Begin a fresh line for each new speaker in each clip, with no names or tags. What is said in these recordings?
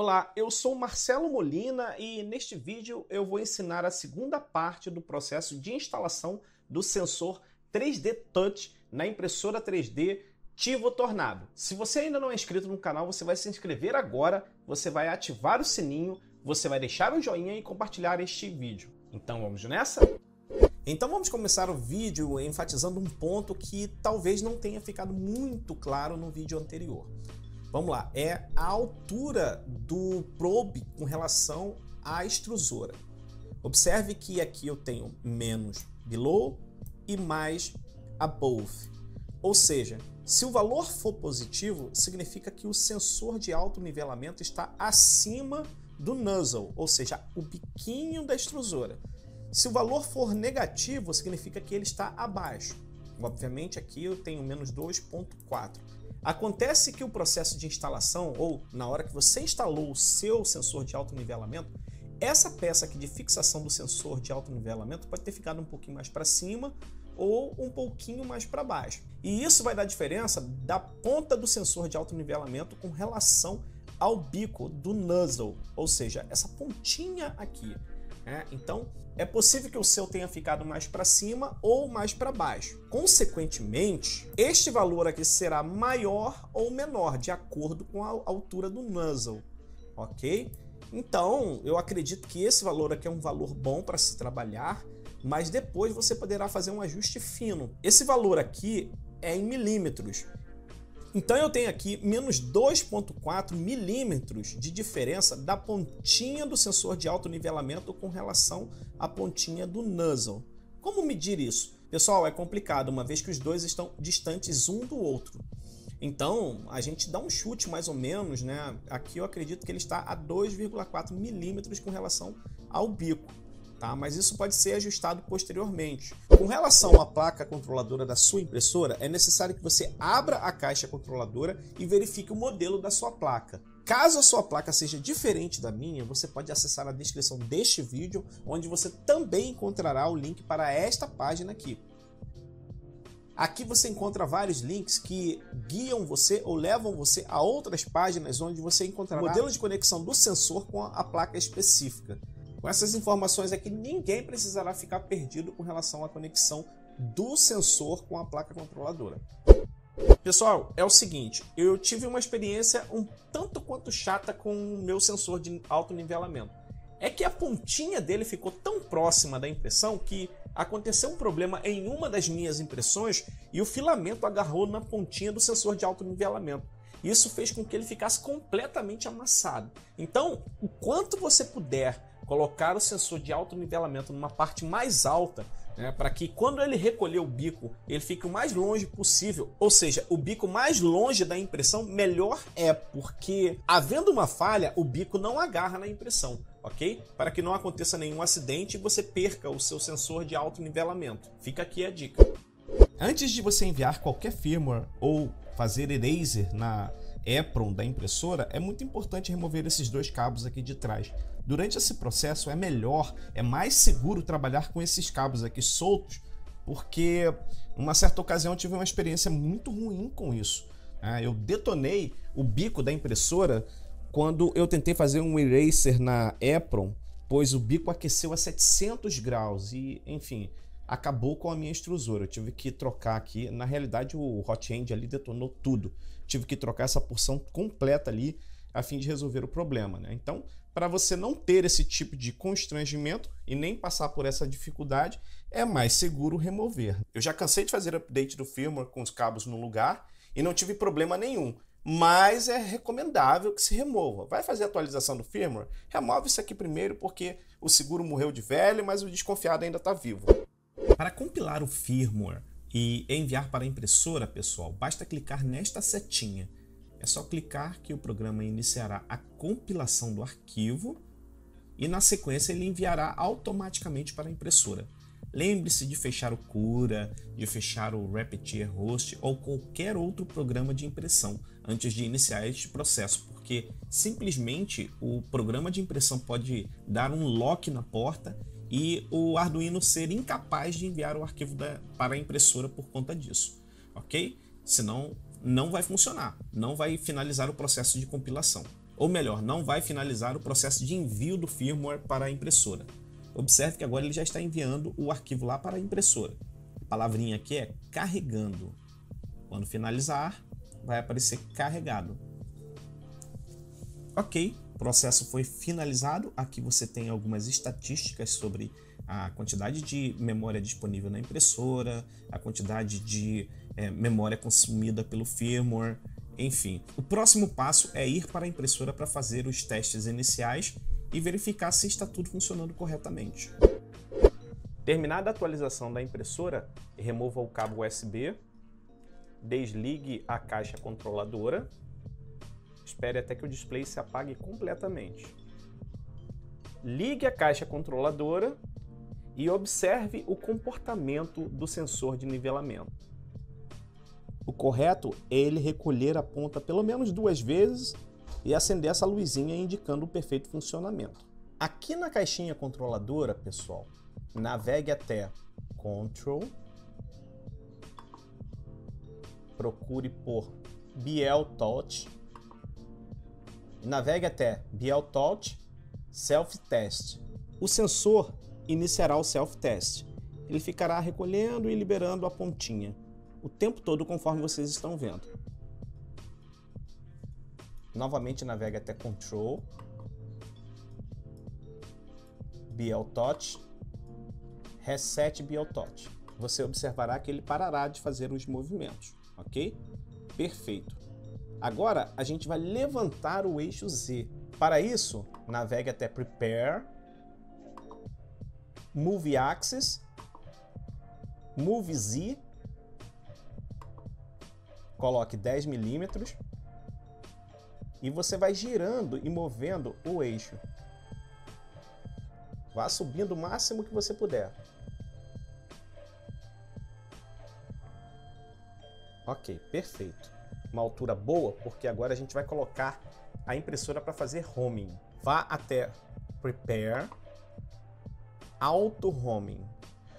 Olá, eu sou Marcelo Molina e neste vídeo eu vou ensinar a segunda parte do processo de instalação do sensor 3D Touch na impressora 3D Tivo Tornado. Se você ainda não é inscrito no canal, você vai se inscrever agora, você vai ativar o sininho, você vai deixar um joinha e compartilhar este vídeo. Então vamos nessa? Então vamos começar o vídeo enfatizando um ponto que talvez não tenha ficado muito claro no vídeo anterior. Vamos lá, é a altura do probe com relação à extrusora. Observe que aqui eu tenho menos below e mais above. Ou seja, se o valor for positivo, significa que o sensor de alto nivelamento está acima do nozzle, ou seja, o biquinho da extrusora. Se o valor for negativo, significa que ele está abaixo. Obviamente aqui eu tenho menos 2,4. Acontece que o processo de instalação, ou na hora que você instalou o seu sensor de alto nivelamento, essa peça aqui de fixação do sensor de alto nivelamento pode ter ficado um pouquinho mais para cima ou um pouquinho mais para baixo. E isso vai dar diferença da ponta do sensor de alto nivelamento com relação ao bico do nozzle, ou seja, essa pontinha aqui. Então, é possível que o seu tenha ficado mais para cima ou mais para baixo. Consequentemente, este valor aqui será maior ou menor, de acordo com a altura do nozzle, ok? Então, eu acredito que esse valor aqui é um valor bom para se trabalhar, mas depois você poderá fazer um ajuste fino. Esse valor aqui é em milímetros. Então eu tenho aqui menos 2,4 milímetros de diferença da pontinha do sensor de alto nivelamento com relação à pontinha do nozzle. Como medir isso? Pessoal, é complicado, uma vez que os dois estão distantes um do outro. Então, a gente dá um chute mais ou menos, né? Aqui eu acredito que ele está a 2,4 milímetros com relação ao bico. Tá? Mas isso pode ser ajustado posteriormente. Com relação à placa controladora da sua impressora, é necessário que você abra a caixa controladora e verifique o modelo da sua placa. Caso a sua placa seja diferente da minha, você pode acessar a descrição deste vídeo, onde você também encontrará o link para esta página aqui. Aqui você encontra vários links que guiam você ou levam você a outras páginas onde você encontrará o modelo de conexão do sensor com a placa específica. Com essas informações aqui, ninguém precisará ficar perdido com relação à conexão do sensor com a placa controladora. Pessoal, é o seguinte, eu tive uma experiência um tanto quanto chata com o meu sensor de alto nivelamento. É que a pontinha dele ficou tão próxima da impressão que aconteceu um problema em uma das minhas impressões e o filamento agarrou na pontinha do sensor de alto nivelamento. Isso fez com que ele ficasse completamente amassado. Então, o quanto você puder colocar o sensor de alto nivelamento numa parte mais alta, para que quando ele recolher o bico, ele fique o mais longe possível, ou seja, o bico mais longe da impressão, melhor é, porque havendo uma falha, o bico não agarra na impressão, ok? Para que não aconteça nenhum acidente e você perca o seu sensor de alto nivelamento. Fica aqui a dica. Antes de você enviar qualquer firmware ou fazer eraser na EPROM da impressora, é muito importante remover esses dois cabos aqui de trás. Durante esse processo é mais seguro trabalhar com esses cabos aqui soltos, porque numa certa ocasião eu tive uma experiência muito ruim com isso. Eu detonei o bico da impressora quando eu tentei fazer um eraser na EPROM, pois o bico aqueceu a 700 graus e, enfim, acabou com a minha extrusora. Eu tive que trocar aqui, na realidade o hot end ali detonou tudo. Tive que trocar essa porção completa ali a fim de resolver o problema, né? Então, para você não ter esse tipo de constrangimento e nem passar por essa dificuldade, é mais seguro remover. Eu já cansei de fazer update do firmware com os cabos no lugar e não tive problema nenhum, mas é recomendável que se remova. Vai fazer a atualização do firmware? Remove isso aqui primeiro, porque o seguro morreu de velho, mas o desconfiado ainda está vivo. Para compilar o firmware e enviar para a impressora, pessoal, basta clicar nesta setinha. É só clicar que o programa iniciará a compilação do arquivo e na sequência ele enviará automaticamente para a impressora. Lembre-se de fechar o Cura, de fechar o Repetier Host ou qualquer outro programa de impressão antes de iniciar este processo, porque simplesmente o programa de impressão pode dar um lock na porta e o Arduino ser incapaz de enviar o arquivo para a impressora por conta disso, ok? Senão não vai funcionar, não vai finalizar o processo de compilação. ou melhor, não vai finalizar o processo de envio do firmware para a impressora. Observe que agora ele já está enviando o arquivo lá para a impressora. A palavrinha aqui é carregando. Quando finalizar, vai aparecer carregado. Ok, o processo foi finalizado. Aqui você tem algumas estatísticas sobre a quantidade de memória disponível na impressora, a quantidade de memória consumida pelo firmware, enfim. O próximo passo é ir para a impressora para fazer os testes iniciais e verificar se está tudo funcionando corretamente. Terminada a atualização da impressora, remova o cabo USB, desligue a caixa controladora, espere até que o display se apague completamente. Ligue a caixa controladora e observe o comportamento do sensor de nivelamento. O correto é ele recolher a ponta pelo menos 2 vezes e acender essa luzinha indicando o perfeito funcionamento. Aqui na caixinha controladora, pessoal, navegue até Control, procure por BL Touch, navegue até BL Touch Self Test. O sensor iniciará o Self Test. Ele ficará recolhendo e liberando a pontinha o tempo todo, conforme vocês estão vendo. Novamente navegue até Control, BL Touch, Reset BL Touch. Você observará que ele parará de fazer os movimentos, ok? Perfeito. Agora a gente vai levantar o eixo Z. Para isso, navegue até Prepare, Move Axis, Move Z, coloque 10 milímetros e você vai girando e movendo o eixo. Vá subindo o máximo que você puder. Ok, perfeito. Uma altura boa, porque agora a gente vai colocar a impressora para fazer homing. Vá até Prepare, Auto Homing.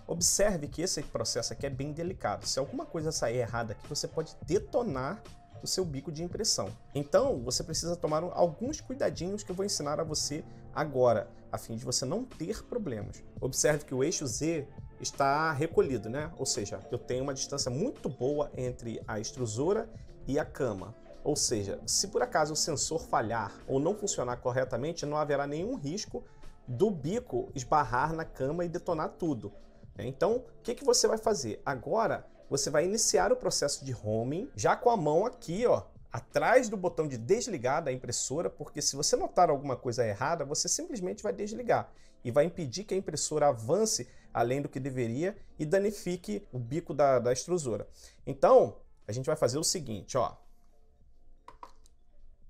Observe que esse processo aqui é bem delicado. Se alguma coisa sair errada aqui, você pode detonar o seu bico de impressão. Então, você precisa tomar alguns cuidadinhos que eu vou ensinar a você agora, a fim de você não ter problemas. Observe que o eixo Z está recolhido, né? Ou seja, eu tenho uma distância muito boa entre a extrusora e a cama. Ou seja, se por acaso o sensor falhar ou não funcionar corretamente, não haverá nenhum risco do bico esbarrar na cama e detonar tudo. Então, o que você vai fazer? Agora, você vai iniciar o processo de homing, já com a mão aqui, ó, atrás do botão de desligar da impressora, porque se você notar alguma coisa errada, você simplesmente vai desligar e vai impedir que a impressora avance além do que deveria e danifique o bico da extrusora. Então, a gente vai fazer o seguinte, ó.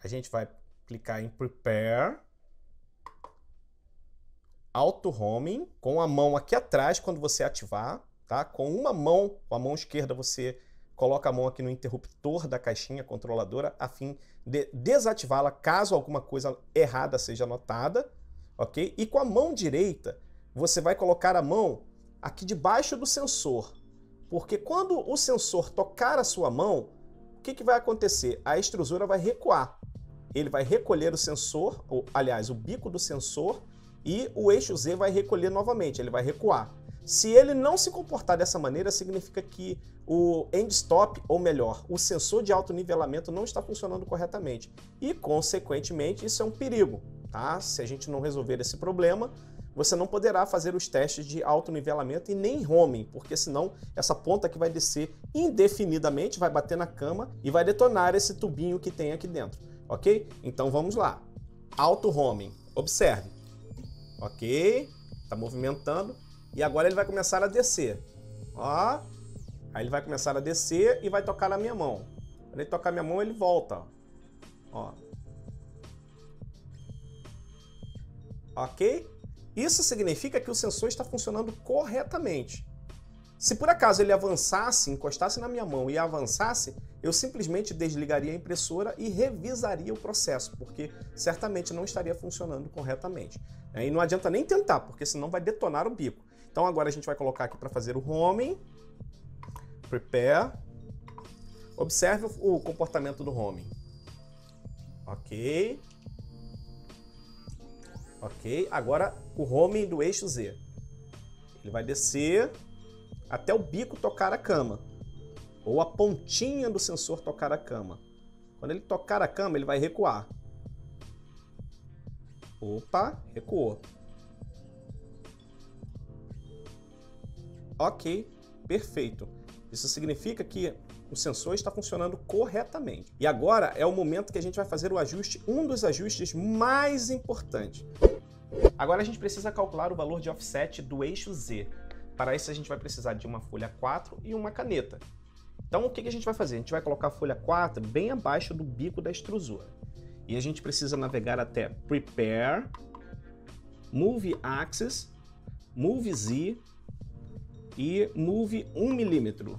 A gente vai clicar em Prepare, Auto Homing, com a mão aqui atrás quando você ativar, tá? Com uma mão, com a mão esquerda você coloca a mão aqui no interruptor da caixinha controladora a fim de desativá-la caso alguma coisa errada seja notada, ok? E com a mão direita você vai colocar a mão aqui debaixo do sensor, porque quando o sensor tocar a sua mão, o que vai acontecer? A extrusora vai recuar. Ele vai recolher o sensor, ou, aliás, o bico do sensor, e o eixo Z vai recolher novamente, ele vai recuar. Se ele não se comportar dessa maneira, significa que o end stop, ou melhor, o sensor de autonivelamento não está funcionando corretamente. E, consequentemente, isso é um perigo, tá? Se a gente não resolver esse problema, você não poderá fazer os testes de autonivelamento e nem homing, porque senão essa ponta aqui vai descer indefinidamente, vai bater na cama e vai detonar esse tubinho que tem aqui dentro, ok? Então vamos lá. Auto homing. Observe. Ok, tá movimentando e agora ele vai começar a descer. Ó, aí ele vai começar a descer e vai tocar na minha mão. Quando ele tocar minha mão, ele volta. Ó. Ok? Isso significa que o sensor está funcionando corretamente. Se por acaso ele avançasse, encostasse na minha mão e avançasse, eu simplesmente desligaria a impressora e revisaria o processo, porque certamente não estaria funcionando corretamente. E não adianta nem tentar, porque senão vai detonar o bico. Então agora a gente vai colocar aqui para fazer o homing. Prepare. Observe o comportamento do homing. Ok. Ok? Agora o home do eixo Z. Ele vai descer até o bico tocar a cama, ou a pontinha do sensor tocar a cama. Quando ele tocar a cama, ele vai recuar. Opa, recuou. Ok, perfeito. Isso significa que o sensor está funcionando corretamente. E agora é o momento que a gente vai fazer o ajuste, um dos ajustes mais importantes. Agora a gente precisa calcular o valor de offset do eixo Z. Para isso a gente vai precisar de uma folha 4 e uma caneta. Então o que a gente vai fazer? A gente vai colocar a folha 4 bem abaixo do bico da extrusora. E a gente precisa navegar até Prepare, Move Axis, Move Z e Move 1 mm.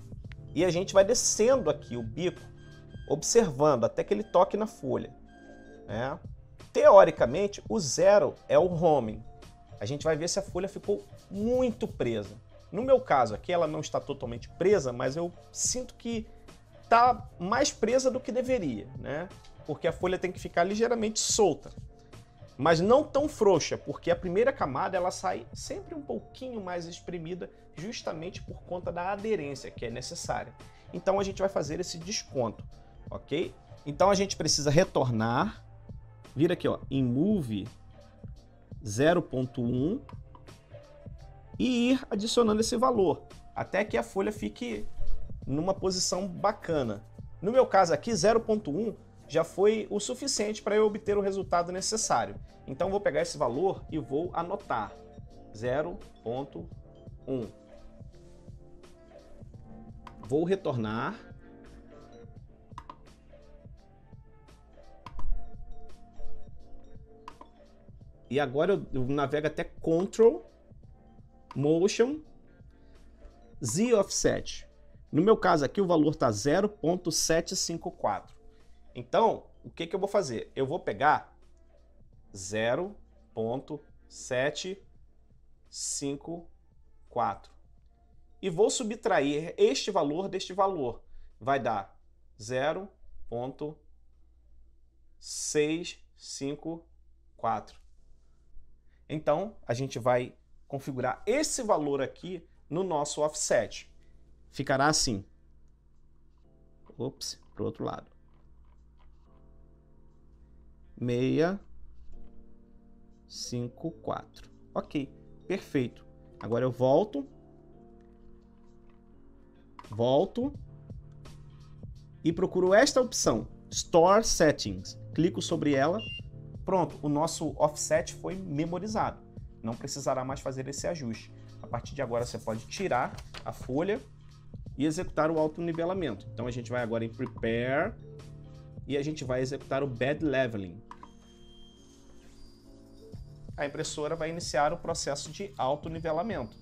E a gente vai descendo aqui o bico, observando até que ele toque na folha. Teoricamente, o 0 é o homing. A gente vai ver se a folha ficou muito presa. No meu caso aqui, ela não está totalmente presa, mas eu sinto que está mais presa do que deveria, né? Porque a folha tem que ficar ligeiramente solta. Mas não tão frouxa, porque a primeira camada ela sai sempre um pouquinho mais espremida, justamente por conta da aderência que é necessária. Então a gente vai fazer esse desconto, ok? Então a gente precisa retornar, vir aqui ó, em Move 0.1 e ir adicionando esse valor, até que a folha fique numa posição bacana. No meu caso aqui, 0.1 já foi o suficiente para eu obter o resultado necessário. Então vou pegar esse valor e vou anotar 0.1. Vou retornar. E agora eu navego até Ctrl, Motion, Z Offset. No meu caso aqui o valor está 0.754. Então, o que eu vou fazer? Eu vou pegar 0.754 e vou subtrair este valor deste valor. Vai dar 0.654. Então, a gente vai configurar esse valor aqui no nosso offset. Ficará assim. Ops, para o outro lado. 654. Ok, perfeito. Agora eu volto e procuro esta opção, Store Settings. Clico sobre ela. Pronto, o nosso offset foi memorizado. Não precisará mais fazer esse ajuste. A partir de agora você pode tirar a folha e executar o autonivelamento. Então a gente vai agora em Prepare e a gente vai executar o Bed Leveling. A impressora vai iniciar o processo de autonivelamento.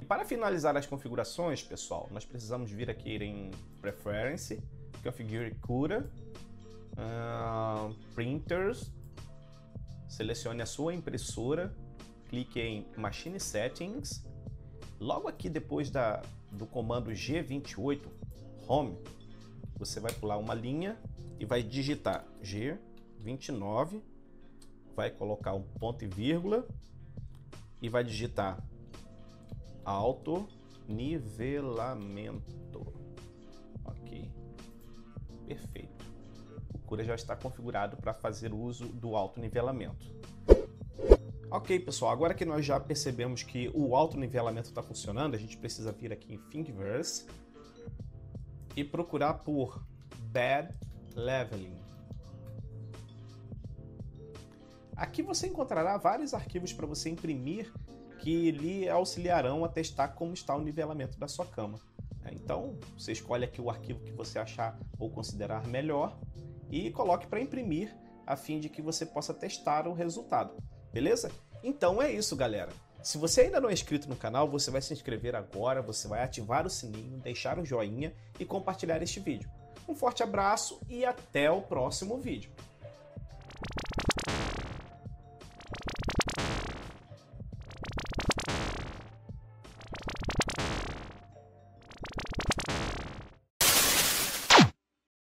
Para finalizar as configurações, pessoal, nós precisamos vir aqui em Preference, Configure CUDA, Printers, selecione a sua impressora, clique em Machine Settings. Logo aqui depois do comando G28 Home, você vai pular uma linha e vai digitar G29, vai colocar um ponto e vírgula e vai digitar autonivelamento. Ok, perfeito. O CUDA já está configurado para fazer uso do autonivelamento. Ok, pessoal, agora que nós já percebemos que o autonivelamento está funcionando, a gente precisa vir aqui em Thingiverse e procurar por Bed Leveling. Aqui você encontrará vários arquivos para você imprimir que lhe auxiliarão a testar como está o nivelamento da sua cama. Então, você escolhe aqui o arquivo que você achar ou considerar melhor e coloque para imprimir, a fim de que você possa testar o resultado, beleza? Então é isso, galera. Se você ainda não é inscrito no canal, você vai se inscrever agora, você vai ativar o sininho, deixar um joinha e compartilhar este vídeo. Um forte abraço e até o próximo vídeo.